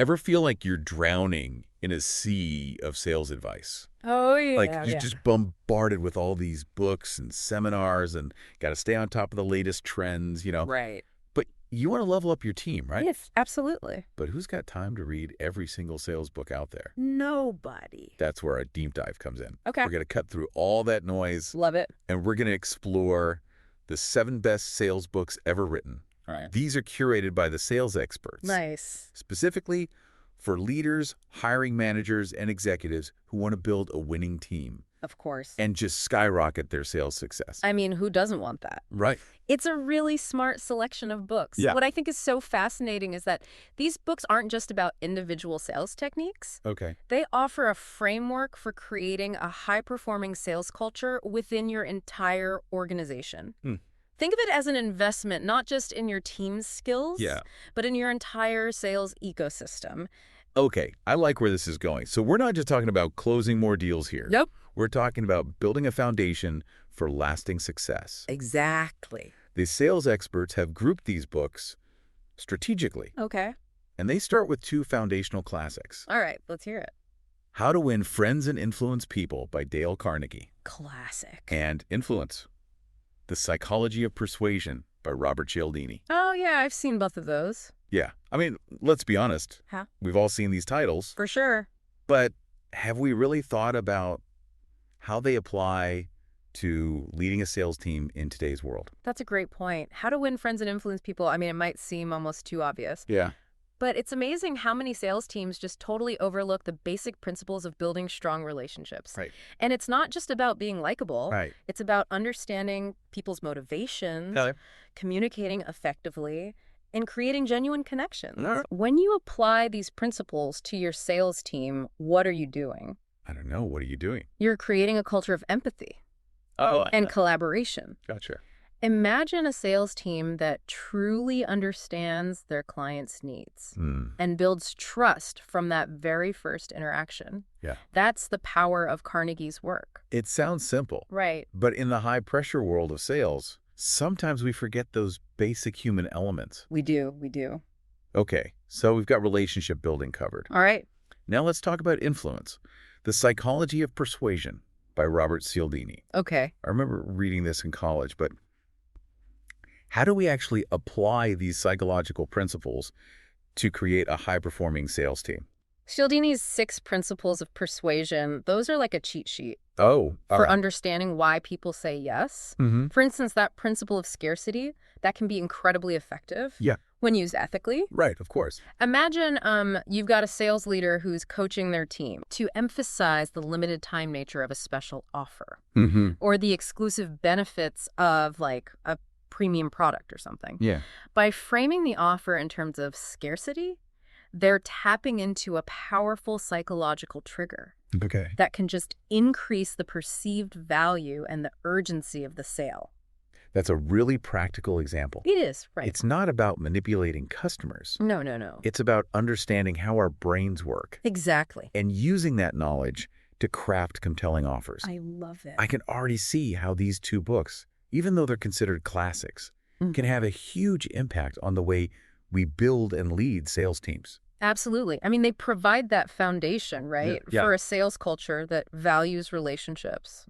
Ever feel like you're drowning in a sea of sales advice? Oh, yeah, Like you're yeah. just bombarded with all these books and seminars and got to stay on top of the latest trends. Right. But you want to level up your team, right? Yes, absolutely. But who's got time to read every single sales book out there? Nobody. That's where our deep dive comes in. Okay. We're going to cut through all that noise, Love it. and we're going to explore the 7 best sales books ever written. All right. These are curated by the sales experts. Nice. Specifically for leaders, hiring managers, and executives who want to build a winning team Of course. and just skyrocket their sales success. I mean, who doesn't want that? Right. It's a really smart selection of books. Yeah. What I think is so fascinating is that these books aren't just about individual sales techniques. Okay. They offer a framework for creating a high-performing sales culture within your entire organization. Think of it as an investment, not just in your team's skills, but in your entire sales ecosystem. Okay, I like where this is going. So we're not just talking about closing more deals here. Nope. We're talking about building a foundation for lasting success. Exactly. The sales experts have grouped these books strategically, Okay. and they start with 2 foundational classics. All right, let's hear it. How to Win Friends and Influence People by Dale Carnegie, Classic. and Influence, The Psychology of Persuasion by Robert Cialdini. Oh, yeah, I've seen both of those. Yeah, I mean, let's be honest. Huh? We've all seen these titles, For sure. but have we really thought about how they apply to leading a sales team in today's world? That's a great point. How to win friends and influence people. I mean, it might seem almost too obvious. Yeah. But it's amazing how many sales teams just totally overlook the basic principles of building strong relationships. Right. And it's not just about being likable. Right. It's about understanding people's motivations, communicating effectively, and creating genuine connections. When you apply these principles to your sales team, what are you doing? I don't know. What are you doing? You're creating a culture of empathy and collaboration. Gotcha. Imagine a sales team that truly understands their clients' needs and builds trust from that very first interaction. Yeah. That's the power of Carnegie's work. It sounds simple. Right. But in the high-pressure world of sales, sometimes we forget those basic human elements. We do. We do. Okay, so we've got relationship building covered. All right. Now let's talk about influence. The Psychology of Persuasion by Robert Cialdini. Okay. I remember reading this in college, but how do we actually apply these psychological principles to create a high-performing sales team? Cialdini's 6 principles of persuasion, those are like a cheat sheet Oh, for understanding why people say yes. For instance, that principle of scarcity, that can be incredibly effective when used ethically. Right, of course. Imagine you've got a sales leader who's coaching their team to emphasize the limited time nature of a special offer or the exclusive benefits of like a premium product or something. Yeah. By framing the offer in terms of scarcity, they're tapping into a powerful psychological trigger that can just increase the perceived value and the urgency of the sale. That's a really practical example. It is, right. It's not about manipulating customers. No, no, no. It's about understanding how our brains work Exactly. and using that knowledge to craft compelling offers. I love it. I can already see how these 2 books, even though they're considered classics, can have a huge impact on the way we build and lead sales teams. Absolutely. I mean, they provide that foundation, right, for a sales culture that values relationships,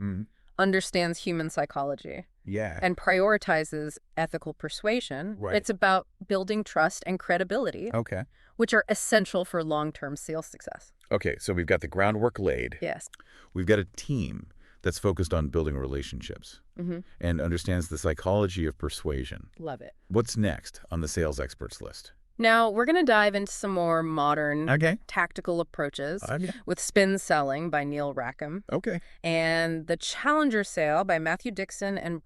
understands human psychology, and prioritizes ethical persuasion. Right. It's about building trust and credibility, which are essential for long-term sales success. Okay, so we've got the groundwork laid. Yes. We've got a team that's focused on building relationships and understands the psychology of persuasion. Love it. What's next on the sales experts list? Now, we're going to dive into some more modern tactical approaches with Spin Selling by Neil Rackham and The Challenger Sale by Matthew Dixon and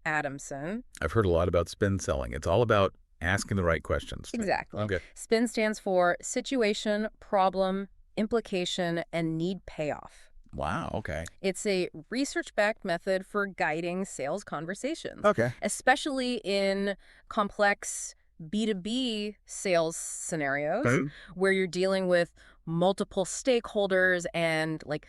Adamson. I've heard a lot about spin selling. It's all about asking the right questions. Exactly. SPIN stands for situation, problem, implication, and need payoff. Wow, okay. It's a research-backed method for guiding sales conversations, especially in complex B2B sales scenarios where you're dealing with multiple stakeholders and like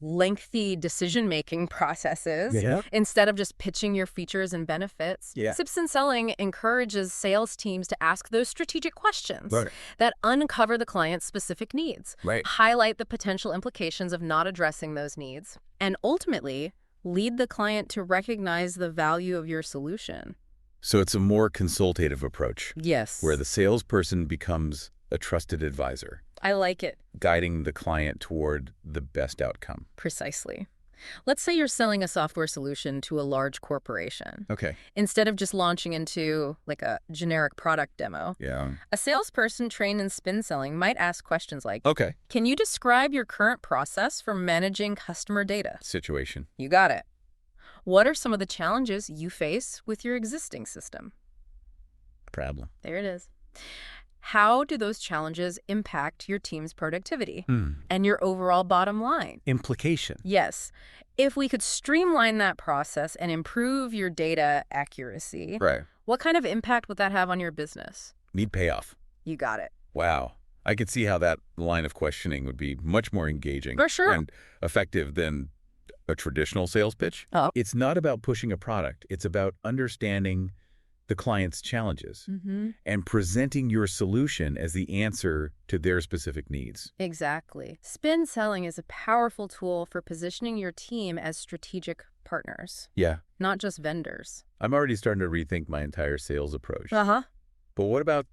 lengthy decision-making processes Yeah. instead of just pitching your features and benefits. Yeah. Simpson selling encourages sales teams to ask those strategic questions Right. that uncover the client's specific needs, Right. highlight the potential implications of not addressing those needs, and ultimately lead the client to recognize the value of your solution. So it's a more consultative approach. Yes. Where the salesperson becomes a trusted advisor, I like it. guiding the client toward the best outcome. Precisely. Let's say you're selling a software solution to a large corporation. Okay. Instead of just launching into like a generic product demo, Yeah. a salesperson trained in spin selling might ask questions like, Okay. can you describe your current process for managing customer data? Situation. You got it. What are some of the challenges you face with your existing system? Problem. There it is. How do those challenges impact your team's productivity and your overall bottom line? Implication. Yes. If we could streamline that process and improve your data accuracy, Right. what kind of impact would that have on your business? Need payoff. You got it. Wow. I could see how that line of questioning would be much more engaging For sure. and effective than a traditional sales pitch. Oh. It's not about pushing a product. It's about understanding the client's challenges and presenting your solution as the answer to their specific needs. Exactly. Spin selling is a powerful tool for positioning your team as strategic partners, Yeah. not just vendors. I'm already starting to rethink my entire sales approach. Uh-huh. But what about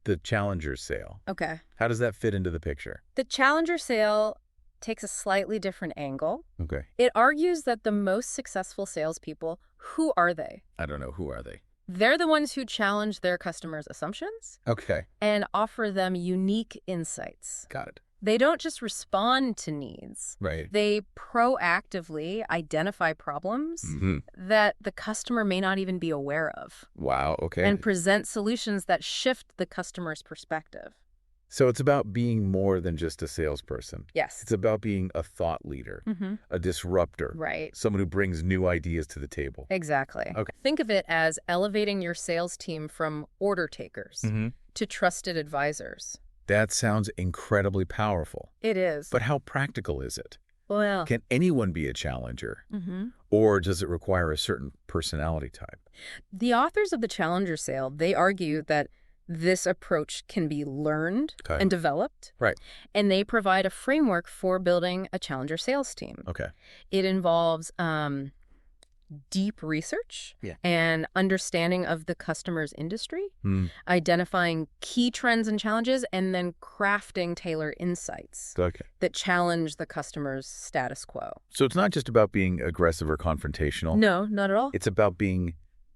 the challenger sale? Okay. How does that fit into the picture? The challenger sale takes a slightly different angle. Okay. It argues that the most successful salespeople, who are they? I don't know. Who are they? They're the ones who challenge their customers' assumptions Okay. and offer them unique insights. Got it. They don't just respond to needs. Right. They proactively identify problems that the customer may not even be aware of Wow. Okay. and present solutions that shift the customer's perspective. So it's about being more than just a salesperson. Yes. It's about being a thought leader, a disruptor, Right. someone who brings new ideas to the table. Exactly. Okay. Think of it as elevating your sales team from order takers to trusted advisors. That sounds incredibly powerful. It is. But how practical is it? Well, Can anyone be a challenger? Or does it require a certain personality type? the authors of the Challenger Sale, they argue that this approach can be learned Okay. and developed. Right. And they provide a framework for building a challenger sales team. Okay. It involves deep research and understanding of the customer's industry, identifying key trends and challenges, and then crafting tailored insights Okay. that challenge the customer's status quo. So it's not just about being aggressive or confrontational. No, not at all. It's about being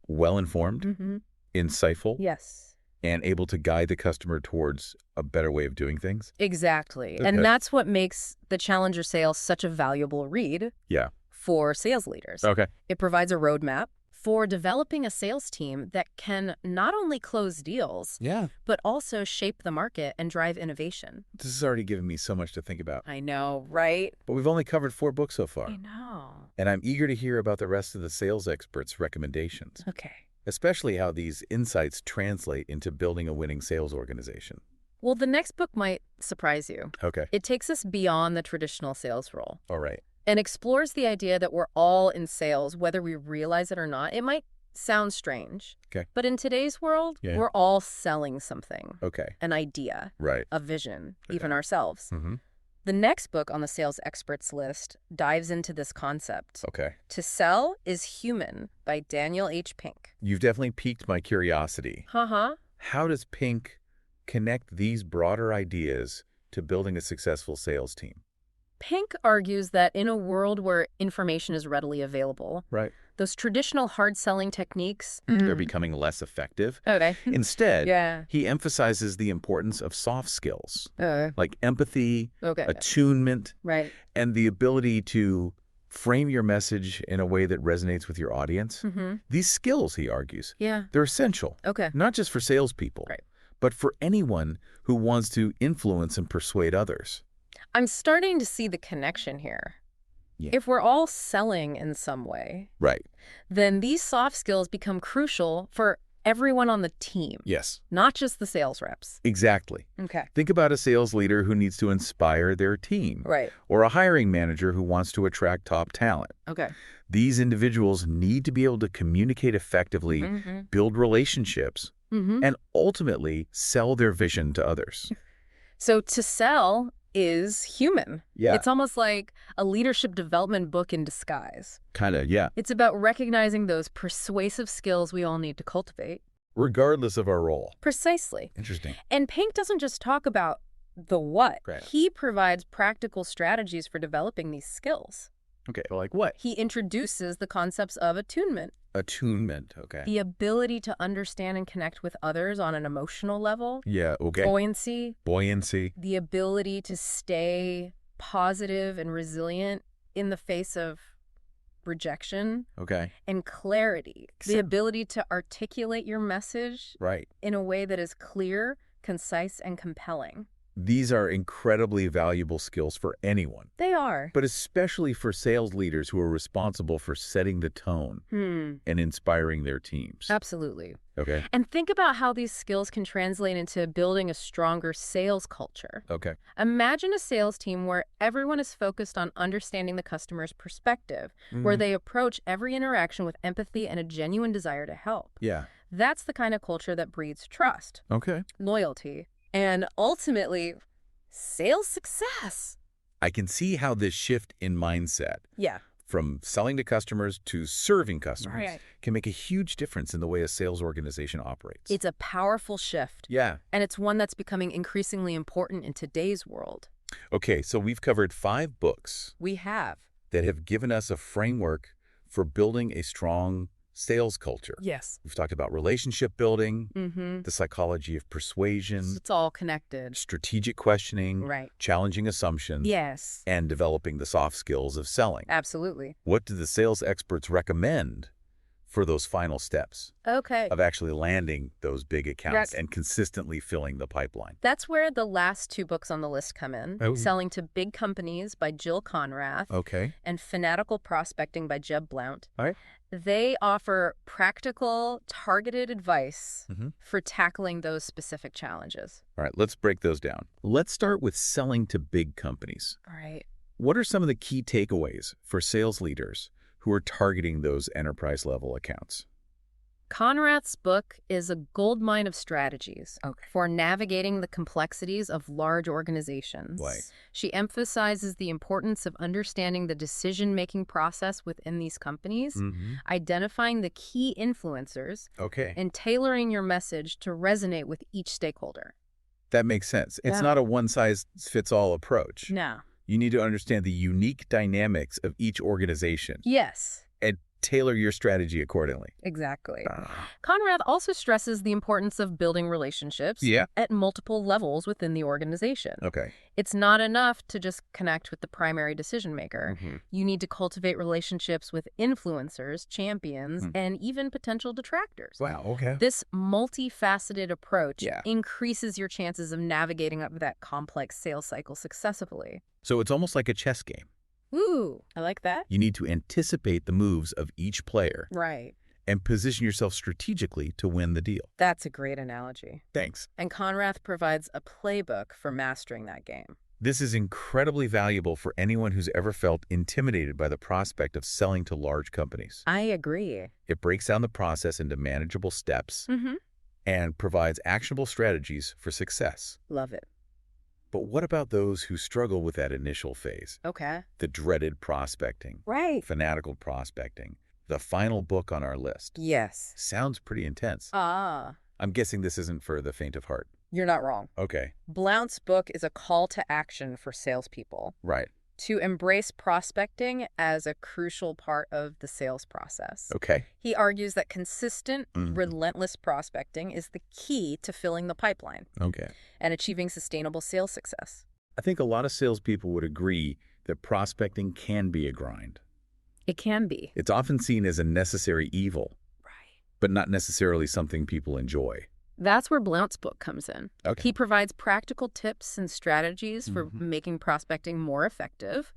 well-informed, insightful, Yes. and able to guide the customer towards a better way of doing things. Exactly. Okay. And that's what makes the Challenger Sale such a valuable read Yeah. for sales leaders. Okay. It provides a roadmap for developing a sales team that can not only close deals, Yeah. but also shape the market and drive innovation. This has already given me so much to think about. I know, right? But we've only covered 4 books so far. I know. And I'm eager to hear about the rest of the sales experts' recommendations, Okay. especially how these insights translate into building a winning sales organization. Well, the next book might surprise you. Okay. It takes us beyond the traditional sales role All right. and explores the idea that we're all in sales, whether we realize it or not. It might sound strange, Okay. but in today's world, Yeah. we're all selling something, Okay. an idea, Right. a vision, Okay. even ourselves. The next book on the Sales Experts list dives into this concept. Okay. To Sell is Human by Daniel H. Pink. You've definitely piqued my curiosity. Uh-huh. How does Pink connect these broader ideas to building a successful sales team? Pink argues that in a world where information is readily available, Right. those traditional hard-selling techniques... They're becoming less effective. Okay. Instead, Yeah. he emphasizes the importance of soft skills Okay. like empathy, Okay. attunement, Right. and the ability to frame your message in a way that resonates with your audience. These skills, he argues, Yeah. they're essential, Okay. not just for salespeople, Right. but for anyone who wants to influence and persuade others. I'm starting to see the connection here. Yeah. If we're all selling in some way, Right. then these soft skills become crucial for everyone on the team. Yes. Not just the sales reps. Exactly. Okay. Think about a sales leader who needs to inspire their team. Right. Or a hiring manager who wants to attract top talent. Okay. These individuals need to be able to communicate effectively, build relationships, and ultimately sell their vision to others. So to sell is human. Yeah. It's almost like a leadership development book in disguise. Kind of, yeah. It's about recognizing those persuasive skills we all need to cultivate. Regardless of our role. Precisely. Interesting. And Pink doesn't just talk about the what. Right. He provides practical strategies for developing these skills. Okay, well, like what? He introduces the concepts of attunement. Attunement, okay. The ability to understand and connect with others on an emotional level. Yeah, okay. Buoyancy. Buoyancy. The ability to stay positive and resilient in the face of rejection. Okay. And clarity. The ability to articulate your message right. in a way that is clear, concise, and compelling. These are incredibly valuable skills for anyone. They are. But especially for sales leaders who are responsible for setting the tone and inspiring their teams. Absolutely. Okay. And think about how these skills can translate into building a stronger sales culture. Okay. Imagine a sales team where everyone is focused on understanding the customer's perspective, where they approach every interaction with empathy and a genuine desire to help. Yeah. That's the kind of culture that breeds trust, Okay. loyalty, and ultimately, sales success. I can see how this shift in mindset from selling to customers to serving customers can make a huge difference in the way a sales organization operates. It's a powerful shift. Yeah. And it's one that's becoming increasingly important in today's world. Okay, so we've covered 5 books. We have. That have given us a framework for building a strong sales culture. Yes. We've talked about relationship building, the psychology of persuasion. It's all connected. Strategic questioning, challenging assumptions, yes, and developing the soft skills of selling. Absolutely. What do the sales experts recommend for those final steps of actually landing those big accounts and consistently filling the pipeline? That's where the last 2 books on the list come in. Selling to Big Companies by Jill Konrath and Fanatical Prospecting by Jeb Blount. All right. They offer practical, targeted advice for tackling those specific challenges. All right, let's break those down. Let's start with selling to big companies. All right. What are some of the key takeaways for sales leaders who are targeting those enterprise-level accounts? Konrath's book is a goldmine of strategies for navigating the complexities of large organizations. She emphasizes the importance of understanding the decision-making process within these companies, identifying the key influencers, and tailoring your message to resonate with each stakeholder. That makes sense. It's not a one-size-fits-all approach. No. You need to understand the unique dynamics of each organization. Yes. And tailor your strategy accordingly. Exactly. Konrath also stresses the importance of building relationships at multiple levels within the organization. It's not enough to just connect with the primary decision maker. You need to cultivate relationships with influencers, champions, and even potential detractors. Wow, This multifaceted approach increases your chances of navigating up that complex sales cycle successfully. So it's almost like a chess game. Ooh, I like that. You need to anticipate the moves of each player. Right. And position yourself strategically to win the deal. That's a great analogy. Thanks. And Konrath provides a playbook for mastering that game. This is incredibly valuable for anyone who's ever felt intimidated by the prospect of selling to large companies. I agree. It breaks down the process into manageable steps and provides actionable strategies for success. Love it. But what about those who struggle with that initial phase? The dreaded prospecting. Fanatical prospecting. The final book on our list. Yes. Sounds pretty intense. I'm guessing this isn't for the faint of heart. You're not wrong. Blount's book is a call to action for salespeople. To embrace prospecting as a crucial part of the sales process. He argues that consistent, relentless prospecting is the key to filling the pipeline and achieving sustainable sales success. I think a lot of salespeople would agree that prospecting can be a grind. It can be. It's often seen as a necessary evil, but not necessarily something people enjoy. That's where Blount's book comes in. He provides practical tips and strategies for making prospecting more effective.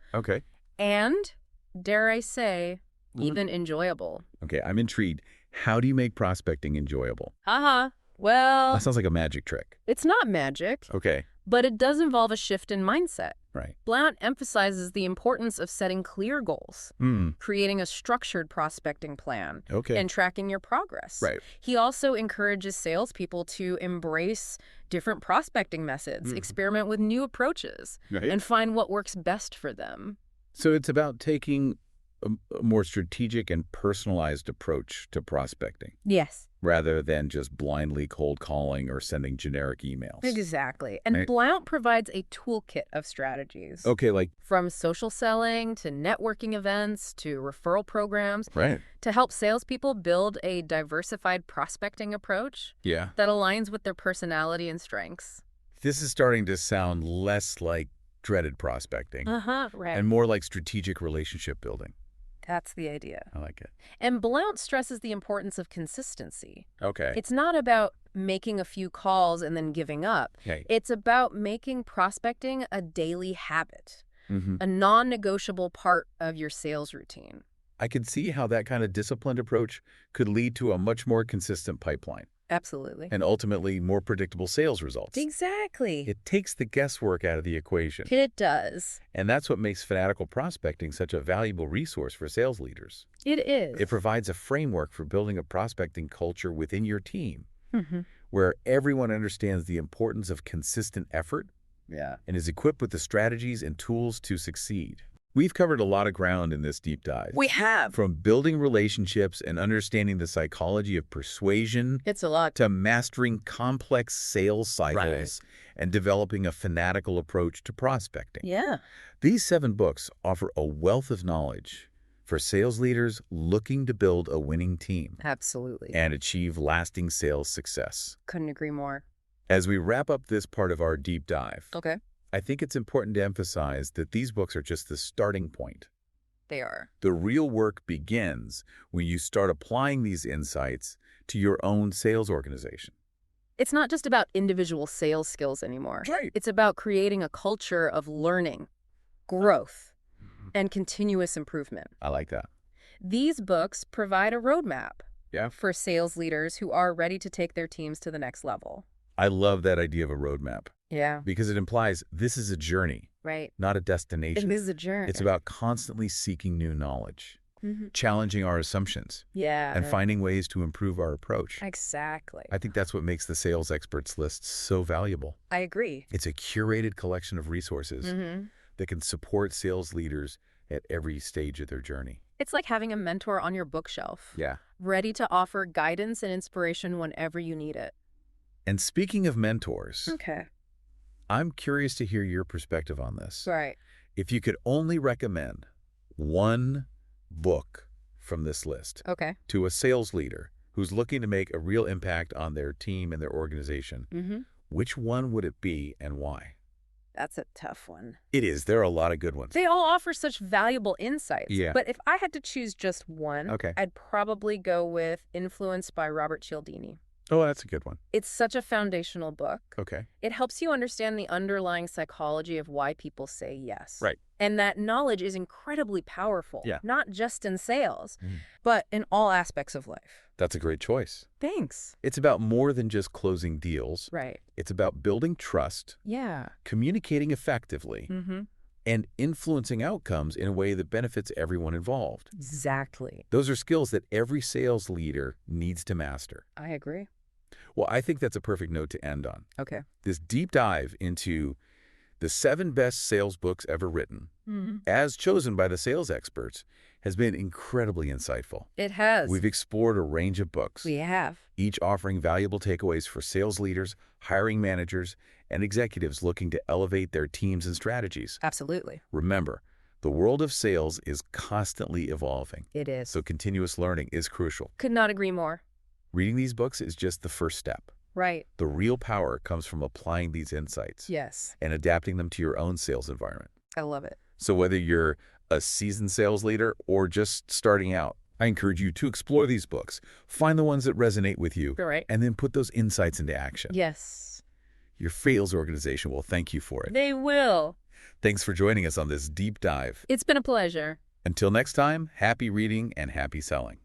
And, dare I say, even enjoyable. I'm intrigued. How do you make prospecting enjoyable? Well, That sounds like a magic trick. it's not magic, Okay. but it does involve a shift in mindset. Right. Blount emphasizes the importance of setting clear goals, creating a structured prospecting plan, Okay. and tracking your progress. Right. He also encourages salespeople to embrace different prospecting methods, experiment with new approaches, Right. and find what works best for them. So it's about taking a more strategic and personalized approach to prospecting Yes. rather than just blindly cold calling or sending generic emails. Exactly. And Right. Blount provides a toolkit of strategies. Okay, like, From social selling to networking events to referral programs right. to help salespeople build a diversified prospecting approach Yeah. that aligns with their personality and strengths. This is starting to sound less like dreaded prospecting Right. and more like strategic relationship building. That's the idea. I like it. And Blount stresses the importance of consistency. Okay. It's not about making a few calls and then giving up. Okay. It's about making prospecting a daily habit, Mm-hmm. a non-negotiable part of your sales routine. I could see how that kind of disciplined approach could lead to a much more consistent pipeline Absolutely. and ultimately more predictable sales results. Exactly. It takes the guesswork out of the equation. It does. And that's what makes fanatical prospecting such a valuable resource for sales leaders. It is. It provides a framework for building a prospecting culture within your team Mm-hmm. where everyone understands the importance of consistent effort Yeah. and is equipped with the strategies and tools to succeed. We've covered a lot of ground in this deep dive. We have. From building relationships and understanding the psychology of persuasion It's a lot. to mastering complex sales cycles and developing a fanatical approach to prospecting. Yeah. These 7 books offer a wealth of knowledge for sales leaders looking to build a winning team Absolutely. and achieve lasting sales success. Couldn't agree more. As we wrap up this part of our deep dive, Okay. I think it's important to emphasize that these books are just the starting point. They are. The real work begins when you start applying these insights to your own sales organization. It's not just about individual sales skills anymore. Right. It's about creating a culture of learning, growth, and continuous improvement. I like that. These books provide a roadmap Yeah. for sales leaders who are ready to take their teams to the next level. I love that idea of a roadmap Yeah. because it implies this is a journey, Right. not a destination. It is a journey. It's about constantly seeking new knowledge, challenging our assumptions, Yeah. and finding ways to improve our approach. Exactly. I think that's what makes the Sales Experts list so valuable. I agree. It's a curated collection of resources that can support sales leaders at every stage of their journey. It's like having a mentor on your bookshelf, Yeah. ready to offer guidance and inspiration whenever you need it. And speaking of mentors, Okay. I'm curious to hear your perspective on this. Right. If you could only recommend one book from this list Okay. to a sales leader who's looking to make a real impact on their team and their organization, which one would it be and why? That's a tough one. It is. There are a lot of good ones. They all offer such valuable insights. Yeah. But if I had to choose just one, Okay. I'd probably go with Influence by Robert Cialdini. Oh, that's a good one. It's such a foundational book. Okay. It helps you understand the underlying psychology of why people say yes. Right. And that knowledge is incredibly powerful, Yeah. not just in sales, but in all aspects of life. That's a great choice. Thanks. It's about more than just closing deals. Right. It's about building trust, Yeah. communicating effectively, and influencing outcomes in a way that benefits everyone involved. Exactly. Those are skills that every sales leader needs to master. I agree. Well, I think that's a perfect note to end on. Okay. This deep dive into the 7 best sales books ever written, as chosen by the sales experts, has been incredibly insightful. It has. We've explored a range of books, We have. each offering valuable takeaways for sales leaders, hiring managers, and executives looking to elevate their teams and strategies. Absolutely. Remember, the world of sales is constantly evolving, It is. so continuous learning is crucial. Could not agree more. Reading these books is just the first step. Right. The real power comes from applying these insights Yes. and adapting them to your own sales environment. I love it. So whether you're a seasoned sales leader or just starting out, I encourage you to explore these books, find the ones that resonate with you, Right. and then put those insights into action. Yes. Your sales organization will thank you for it. They will. Thanks for joining us on this deep dive. It's been a pleasure. Until next time, happy reading and happy selling.